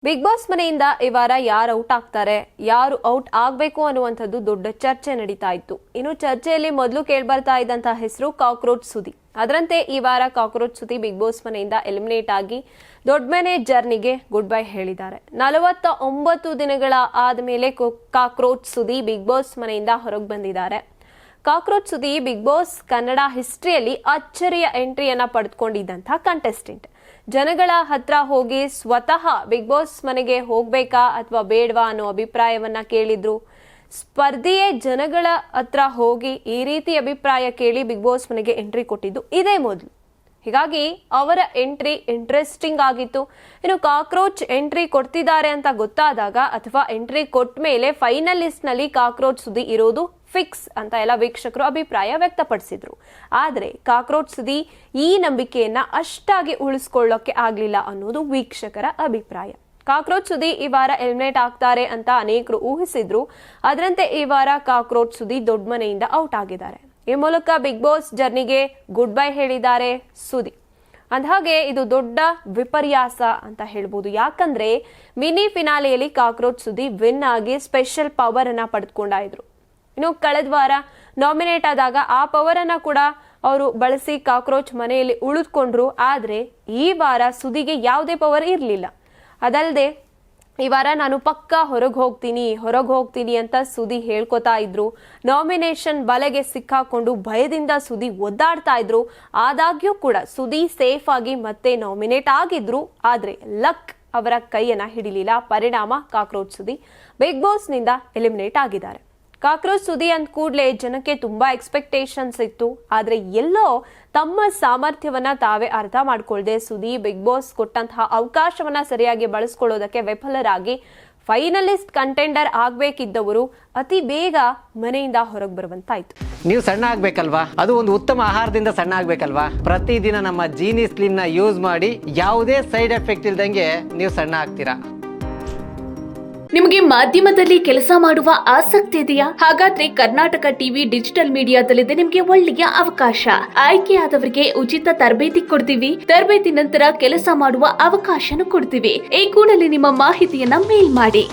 Big boss ಮನೆಯಿಂದ ಈ ವಾರ ಯಾರು ಔಟ್ ಆಗ್ತಾರೆ, ಯಾರು ಔಟ್ ಆಗ್ಬೇಕು ಅನ್ನುವಂಥದ್ದು ದೊಡ್ಡ ಚರ್ಚೆ ನಡೀತಾ ಇತ್ತು. ಇನ್ನು ಚರ್ಚೆಯಲ್ಲಿ ಮೊದಲು ಕೇಳ್ಬರ್ತಾ ಇದ್ದಂತಹ ಹೆಸರು ಕಾಕ್ರೋಚ್ ಸುದಿ. ಅದರಂತೆ ಈ ವಾರ ಕಾಕ್ರೋಚ್ ಸುದಿ ಬಿಗ್ ಬಾಸ್ ಮನೆಯಿಂದ ಎಲಿಮಿನೇಟ್ ಆಗಿ ದೊಡ್ಡ ಮನೆ ಜರ್ನಿಗೆ ಗುಡ್ ಬೈ ಹೇಳಿದ್ದಾರೆ. 49 ದಿನಗಳ ಆದ್ಮೇಲೆ ಕಾಕ್ರೋಚ್ ಸುದಿ ಬಿಗ್ ಬಾಸ್ ಮನೆಯಿಂದ ಹೊರಗೆ ಬಂದಿದ್ದಾರೆ. ಕಾಕ್ರೋಚ್ ಸುದಿ ಬಿಗ್ ಬಾಸ್ ಕನ್ನಡ ಹಿಸ್ಟ್ರಿಯಲ್ಲಿ ಅಚ್ಚರಿಯ ಎಂಟ್ರಿಯನ್ನ ಪಡೆದುಕೊಂಡಿದ್ದಂತಹ ಕಂಟೆಸ್ಟೆಂಟ್. ಜನಗಳ ಹತ್ರ ಹೋಗಿ ಸ್ವತಃ ಬಿಗ್ ಬಾಸ್ ಮನೆಗೆ ಹೋಗ್ಬೇಕಾ ಅಥವಾ ಬೇಡವಾ ಅನ್ನೋ ಅಭಿಪ್ರಾಯವನ್ನ ಕೇಳಿದ್ರು. ಸ್ಪರ್ಧಿಯೇ ಜನಗಳ ಹತ್ರ ಹೋಗಿ ಈ ರೀತಿ ಅಭಿಪ್ರಾಯ ಕೇಳಿ ಬಿಗ್ ಬಾಸ್ ಮನೆಗೆ ಎಂಟ್ರಿ ಕೊಟ್ಟಿದ್ದು ಇದೇ ಮೊದಲು. ಹೀಗಾಗಿ ಅವರ ಎಂಟ್ರಿ ಇಂಟ್ರೆಸ್ಟಿಂಗ್ ಆಗಿತ್ತು. ಇನ್ನು ಕಾಕ್ರೋಚ್ ಎಂಟ್ರಿ ಕೊಡ್ತಿದ್ದಾರೆ ಅಂತ ಗೊತ್ತಾದಾಗ ಅಥವಾ ಎಂಟ್ರಿ ಕೊಟ್ಟ ಮೇಲೆ ಫೈನಲ್ ಲಿಸ್ಟ್ ನಲ್ಲಿ ಕಾಕ್ರೋಚ್ ಸುದಿ ಇರೋದು ಫಿಕ್ಸ್ ಅಂತ ಎಲ್ಲ ವೀಕ್ಷಕರು ಅಭಿಪ್ರಾಯ ವ್ಯಕ್ತಪಡಿಸಿದ್ರು. ಆದ್ರೆ ಕಾಕ್ರೋಚ್ ಸುದಿ ಈ ನಂಬಿಕೆಯನ್ನ ಅಷ್ಟಾಗಿ ಉಳಿಸ್ಕೊಳ್ಳೋಕೆ ಆಗ್ಲಿಲ್ಲ ಅನ್ನೋದು ವೀಕ್ಷಕರ ಅಭಿಪ್ರಾಯ. ಕಾಕ್ರೋಚ್ ಸುದಿ ಈ ವಾರ ಎಲಿಮಿನೇಟ್ ಆಗ್ತಾರೆ ಅಂತ ಅನೇಕರು ಊಹಿಸಿದ್ರು. ಅದರಂತೆ ಈ ವಾರ ಕಾಕ್ರೋಚ್ ಸುದಿ ದೊಡ್ಡ ಮನೆಯಿಂದ ಔಟ್ ಆಗಿದ್ದಾರೆ. ಈ ಮೂಲಕ ಬಿಗ್ ಬಾಸ್ ಜರ್ನಿಗೆ ಗುಡ್ ಬೈ ಹೇಳಿದ್ದಾರೆ ಸುದಿ. ಅಂದಹಾಗೆ ಇದು ದೊಡ್ಡ ವಿಪರ್ಯಾಸ ಅಂತ ಹೇಳ್ಬೋದು. ಯಾಕಂದ್ರೆ ಮಿನಿ ಫಿನಾಲೆಯಲ್ಲಿ ಕಾಕ್ರೋಚ್ ಸುದಿ ವಿನ್ ಆಗಿ ಸ್ಪೆಷಲ್ ಪವರ್ ಅನ್ನ ಪಡೆದುಕೊಂಡಾಯಿದ್ರು. ಇನ್ನು ಕಳೆದ ವಾರ ನಾಮಿನೇಟ್ ಆದಾಗ ಆ ಪವರ್ ಅನ್ನ ಕೂಡ ಅವರು ಬಳಸಿ ಕಾಕ್ರೋಚ್ ಮನೆಯಲ್ಲಿ ಉಳಿದುಕೊಂಡ್ರು. ಆದ್ರೆ ಈ ವಾರ ಸುದಿಗೆ ಯಾವುದೇ ಪವರ್ ಇರಲಿಲ್ಲ. ಅದಲ್ಲದೆ ಈ ವಾರ ನಾನು ಪಕ್ಕಾ ಹೊರಗೆ ಹೋಗ್ತೀನಿ ಅಂತ ಸುದಿ ಹೇಳ್ಕೊತಾ ಇದ್ರು. ನಾಮಿನೇಷನ್ ಬಲೆಗೆ ಸಿಕ್ಕಾಕೊಂಡು ಭಯದಿಂದ ಸುದಿ ಒದ್ದಾಡ್ತಾ ಇದ್ರು. ಆದಾಗ್ಯೂ ಕೂಡ ಸುದಿ ಸೇಫ್ ಆಗಿ ಮತ್ತೆ ನಾಮಿನೇಟ್ ಆಗಿದ್ರು. ಆದ್ರೆ ಲಕ್ ಅವರ ಕೈಯನ್ನ ಹಿಡಿಲಿಲ್ಲ. ಪರಿಣಾಮ ಕಾಕ್ರೋಚ್ ಸುದಿ ಬಿಗ್ ಬಾಸ್ ನಿಂದ ಎಲಿಮಿನೇಟ್ ಆಗಿದ್ದಾರೆ. ಕಾಕ್ರೋಚ್ ಸುದಿ ಅಂದ ಕೂಡಲೇ ಜನಕ್ಕೆ ತುಂಬಾ ಎಕ್ಸ್ಪೆಕ್ಟೇಷನ್ಸ್ ಇತ್ತು. ಆದ್ರೆ ಎಲ್ಲೋ ತಮ್ಮ ಸಾಮರ್ಥ್ಯವನ್ನ ತಾವೇ ಅರ್ಥ ಮಾಡ್ಕೊಳ್ದೆ ಸುದಿ ಬಿಗ್ ಬಾಸ್ ಕೊಟ್ಟಂತಹ ಅವಕಾಶವನ್ನ ಸರಿಯಾಗಿ ಬಳಸ್ಕೊಳ್ಳೋದಕ್ಕೆ ವಿಫಲರಾಗಿ ಫೈನಲಿಸ್ಟ್ ಕಂಟೆಂಡರ್ ಆಗ್ಬೇಕಿದ್ದವರು ಅತಿ ಬೇಗ ಮನೆಯಿಂದ ಹೊರಗೆ ಬರುವಂತಾಯ್ತು. ನೀವು ಸಣ್ಣ ಆಗ್ಬೇಕಲ್ವಾ? ಅದು ಒಂದು ಉತ್ತಮ ಆಹಾರದಿಂದ ಸಣ್ಣ ಆಗ್ಬೇಕಲ್ವಾ? ಪ್ರತಿದಿನ ನಮ್ಮ ಜೀನಿ ಸ್ಲಿಮ್ ನ ಯೂಸ್ ಮಾಡಿ ಯಾವುದೇ ಸೈಡ್ ಎಫೆಕ್ಟ್ ಇಲ್ದಂಗೆ ನೀವು ಸಣ್ಣ ಆಗ್ತೀರಾ. ನಿಮಗೆ ಮಾಧ್ಯಮದಲ್ಲಿ ಕೆಲಸ ಮಾಡುವ ಆಸಕ್ತಿ ಇದೆಯಾ? ಹಾಗಾದ್ರೆ ಕರ್ನಾಟಕ ಟಿವಿ ಡಿಜಿಟಲ್ ಮೀಡಿಯಾದಲ್ಲಿದೆ ನಿಮಗೆ ಒಳ್ಳೆಯ ಅವಕಾಶ. ಆಯ್ಕೆಯಾದವರಿಗೆ ಉಚಿತ ತರಬೇತಿ ಕೊಡ್ತೀವಿ. ತರಬೇತಿ ನಂತರ ಕೆಲಸ ಮಾಡುವ ಅವಕಾಶನೂ ಕೊಡ್ತೀವಿ. ಈ ಕೂಡಲೇ ನಿಮ್ಮ ಮಾಹಿತಿಯನ್ನ ಮೇಲ್ ಮಾಡಿ.